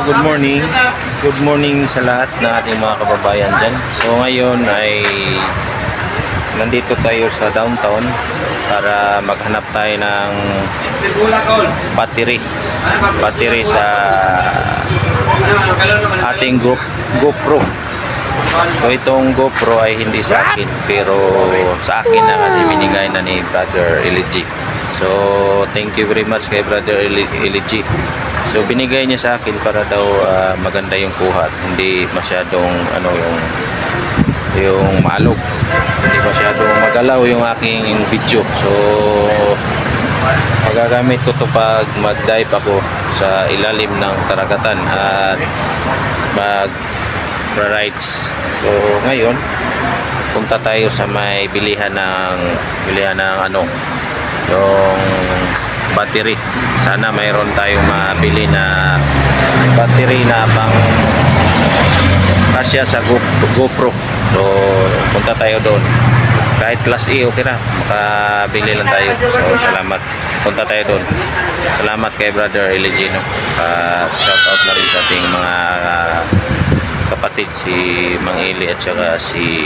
good morning. Good morning sa lahat ng ating mga kababayan dyan. So ngayon ay nandito tayo sa downtown para maghanap tayo ng battery sa ating GoPro. So itong GoPro ay hindi sa akin, pero sa akin na kasi binigay na ni Brother Eligi. So thank you very much kay Brother Eligi. So binigay niya sa akin para daw maganda yung kuha at hindi masyadong yung maalog, hindi masyadong magalaw yung aking video. So magagamit ko to pag mag-dive ako sa ilalim ng karagatan at mag-rides. So ngayon punta tayo sa may bilihan ng yung battery. Sana mayroon tayong mabili na battery na pang kasya sa GoPro. So punta tayo doon. Kahit class E okay na, makabili lang tayo. So salamat, punta tayo doon. Salamat kay Brother Eligino. Shout out na rin sa ating mga kapatid, si Mang Eli at saka si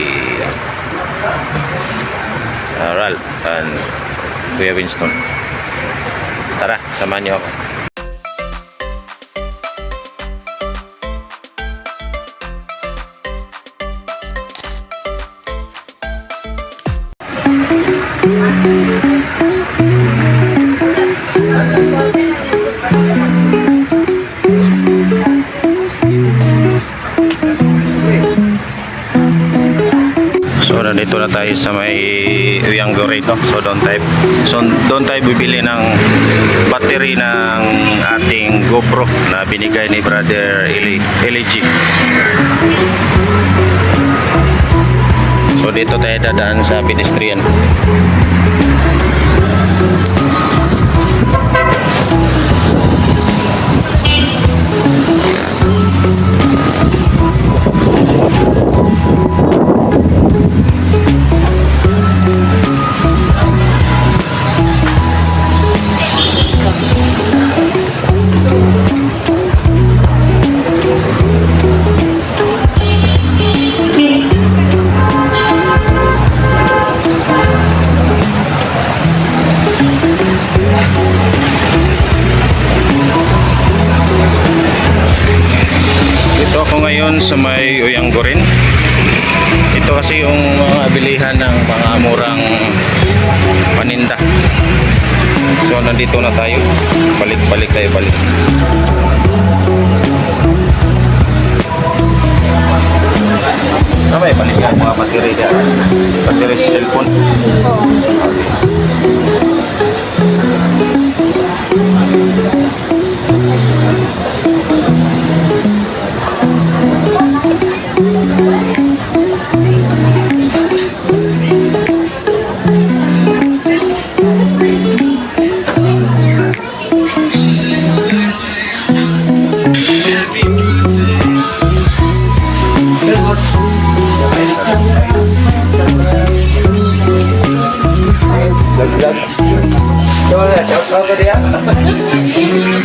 Ralph and Kuya Winston. Tara, samahan niyo ako. So nandito na tayo sa may Uyanggo rito. So doon tayo bibili ng battery ng ating GoPro na binigay ni Brother Eligi. So dito tayo dadaan sa pedestrian. Sa may Uyanggo rin. Ito kasi yung mga bilihan ng mga murang paninda. So nandito na tayo. Balik tayo. May balik yan mga battery dyan. Battery sa cellphone.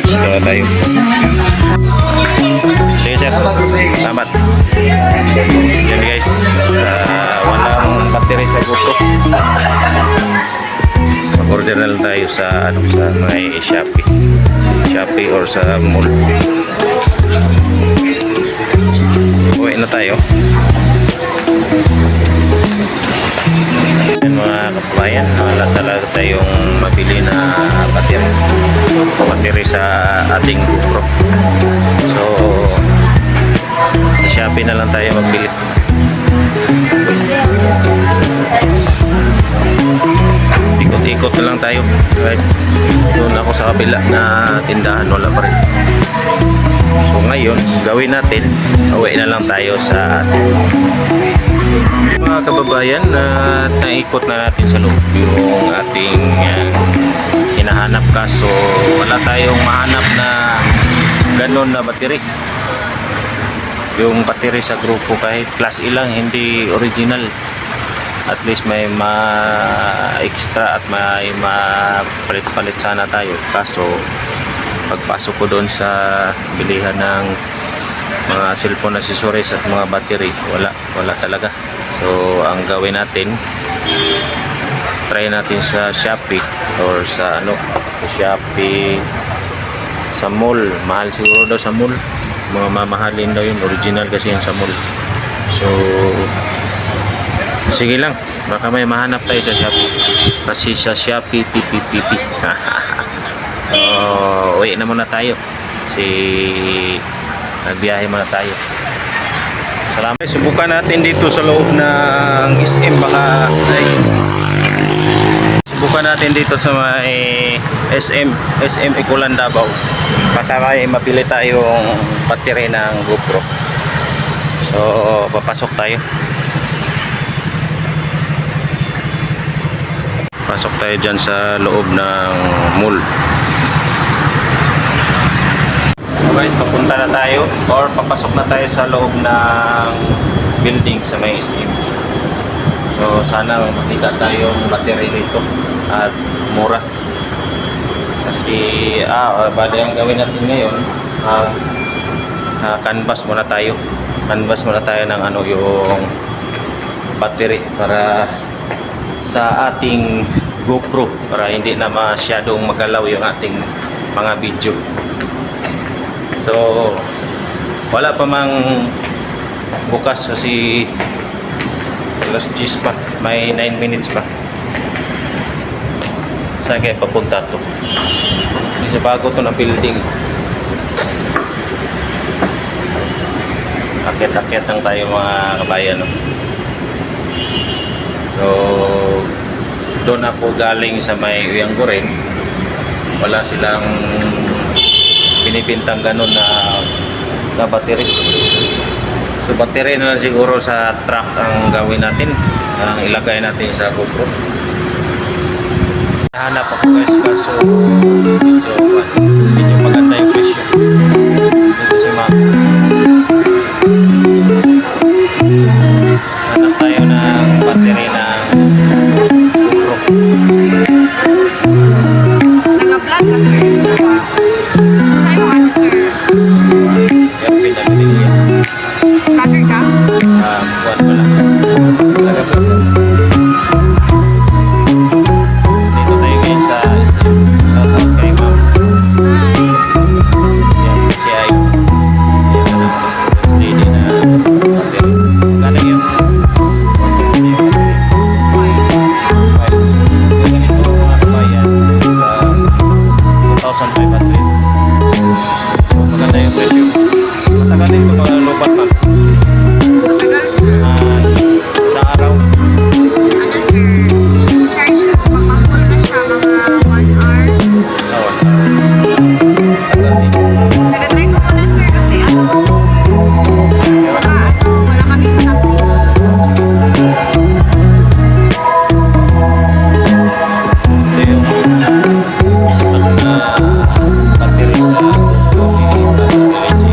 Ito tayo. Sige sir, salamat. Yan guys, walang battery sa GoPro. Mag-order na lang tayo sa may Shopee or sa mall. Uwi na tayo. Yan mga kabayan, wala talaga tayong mabili na battery sa ating GoPro. So sa Shopee na lang tayo magbili. Ikot na lang tayo. Right? Doon ako sa kabila na tindahan, wala pa rin. So ngayon, gawin natin, uwi na lang tayo sa ating mga kababayan na naikot na natin sa loob yung ating hinahanap, kaso wala tayong mahanap na ganon na battery. Yung battery sa grupo kahit class E lang, hindi original. At least may ma-extra at may ma-palit-palit sana tayo. Kaso pagpasok ko doon sa bilihan ng mga cellphone accessories at mga battery, wala talaga. So ang gawin natin, try natin sa Shopee or sa sa Shopee, sa mall. Mahal siguro daw sa mall, mga mamahalin daw yun, original kasi yun sa mall. So sige lang, baka may mahanap tayo sa Shopee, kasi sa Shopee PPPP. Uwi na muna tayo kasi nagbiyahe muna tayo. Salamat. Subukan natin dito sa loob ng SM, baka subukan natin dito sa may SM Ikulan Davao, baka may mapili tayong battery ng GoPro. So papasok tayo. Pasok tayo dyan sa loob ng mall. So guys, papunta na tayo or papasok na tayo sa loob ng building sa may SM. So sana makita tayong battery dito at mura. Kasi bali ang gawin natin ngayon, canvas muna tayo. Canvas muna tayo ng yung battery para sa ating GoPro, para hindi na masyadong magalaw yung ating mga video. So wala pa mang bukas kasi alas 10 pa, may 9 minutes pa. Saan kaya papunta to? Kasi bago to na building. Akit-akit lang tayo mga kabayan, no? So doon ako galing sa may Uyangguren, wala silang binibintang ganun na battery. So battery na lang siguro sa truck ang gawin natin, ang ilagay natin sa GoPro. Hanap ako guys, kaso medyo maganda yung presyo dito si Mac. Hanap tayo ng battery ng GoPro. Naka-vlog ka, sir. Saan mo ano, sir? Yung pinabili yan. Vlogger ka? Buwan pala. Naka-vlog. Dito tayo ngayon sa SM. Shoutout kay Ma'am. Hi. Yan, si Ay. Yan na naman ang first lady na battery. Kala yung ganito mga kabayan, 2,500. So maganda yung presyo. Matagal din ito mga lupat, ma'am. Tagal, sir. Sa araw. Ano, sir? Charge na po. Pag-full na siya, mga 1 hour. Oo. Tagal din. Pero try ko muna, sir, kasi wala kami stock dito. Ito yung stock na battery sa GoPro ni Brother LG.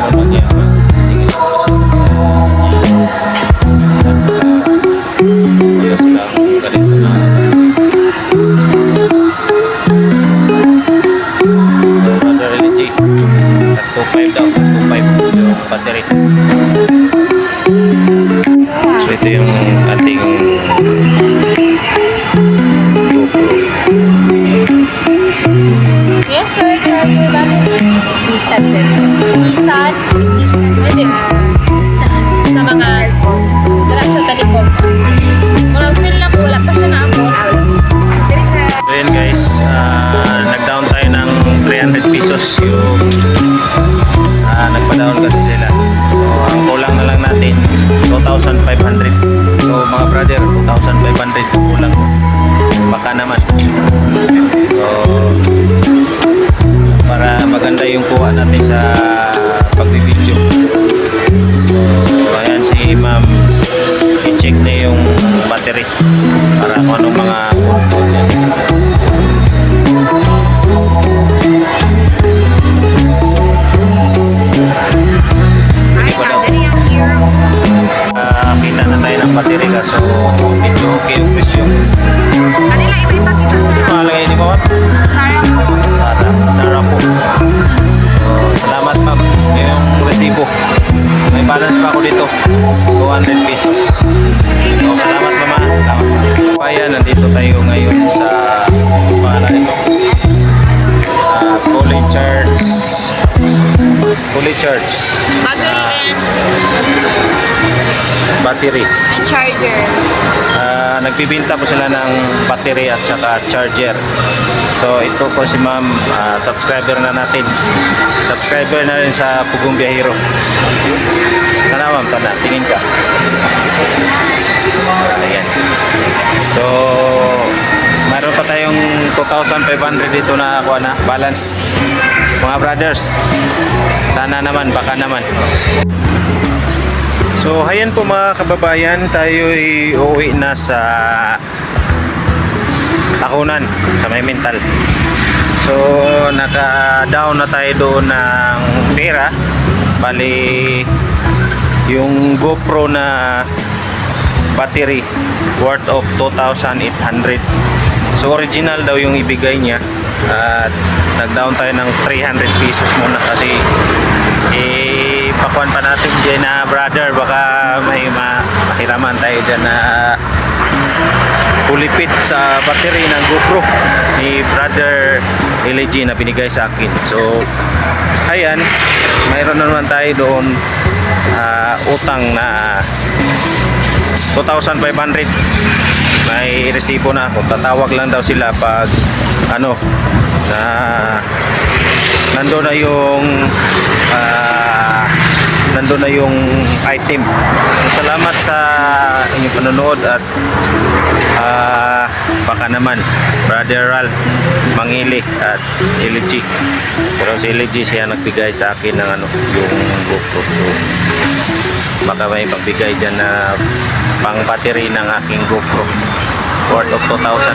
Naman yan, ma'am. Tingin lang ko sa stock na wala silang ganito na so Brother LG, at 2.5 daw, 2.5 yung battery. So ito yung ating GoPro. Yes, sir. Charger battery. Nissan din. Nissan? Hindi. Sa mga wala sa talikod. Walang feel na ko. Wala pa siya na ako. So yun guys, nag-down tayo ng 300 pesos yung nagpa-down kasi sila. So ang kulang na lang natin 2,500. So mga brother, 2,500 kulang. Baka naman. So para maganda yung kuha natin sa pagbibideo. So ayan si ma'am, i-check na yung battery para kung anong mga fault yan. Ay, battery ang hero. Kita na tayo ng battery kaso medyo okay yung presyo. Kanila iba ipakita, sir. Malagay ni Mawat. charge, fully charge, Battery battery. and charger. Nagbibinta po sila ng battery at saka charger. So ito po si ma'am, subscriber na natin. Subscriber na rin sa Pugong Biyahero. Tana ma'am, tana, tingin ka. Ayan. So mayroon pa tayong 2,500 dito na kuha na balance. Mga brothers, sana naman, baka naman. So ayan po mga kababayan, tayo'y uuwi na sa Takunan sa may mental. So naka-down na tayo doon ng pera. Bali yung GoPro na battery worth of 2,800. So original daw yung ibigay niya. At nag-down tayo ng 300 pesos muna kasi pakuan pa natin dyan na brother, baka may mahiraman tayo dyan na ulipit sa battery ng GoPro ni brother LG na binigay sa akin. So ayan, mayroon na naman tayo doon utang na 2,500. May resibo na ako, tatawag lang daw sila pag ano na nandun na yung item. So, salamat sa inyong panonood at baka naman Brother Ral Mangili at LG. Pero si LG siya nagbigay sa akin ng ano, yung GoPro. So, baka may pagbigay dyan na pang battery ng aking GoPro worth of 2,500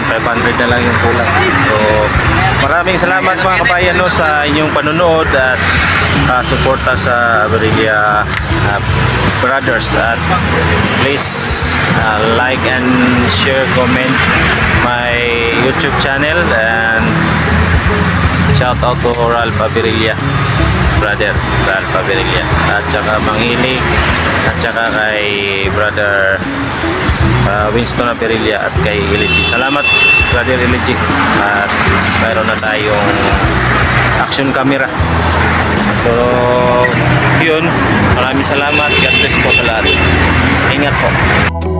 na lang yung kulang. So maraming salamat mga kabayan no, sa inyong panonood at suporta sa Averilla Brothers. At please like and share, comment my YouTube channel, and shout out to Ralph Averilla, brother Ralph Averilla, at saka Mangili, at saka kay brother Winston Averilla at kay LG. Salamat brother LG. At mayroon na tayong action camera. So yun, maraming salamat. God bless po sa lahat. Ingat po.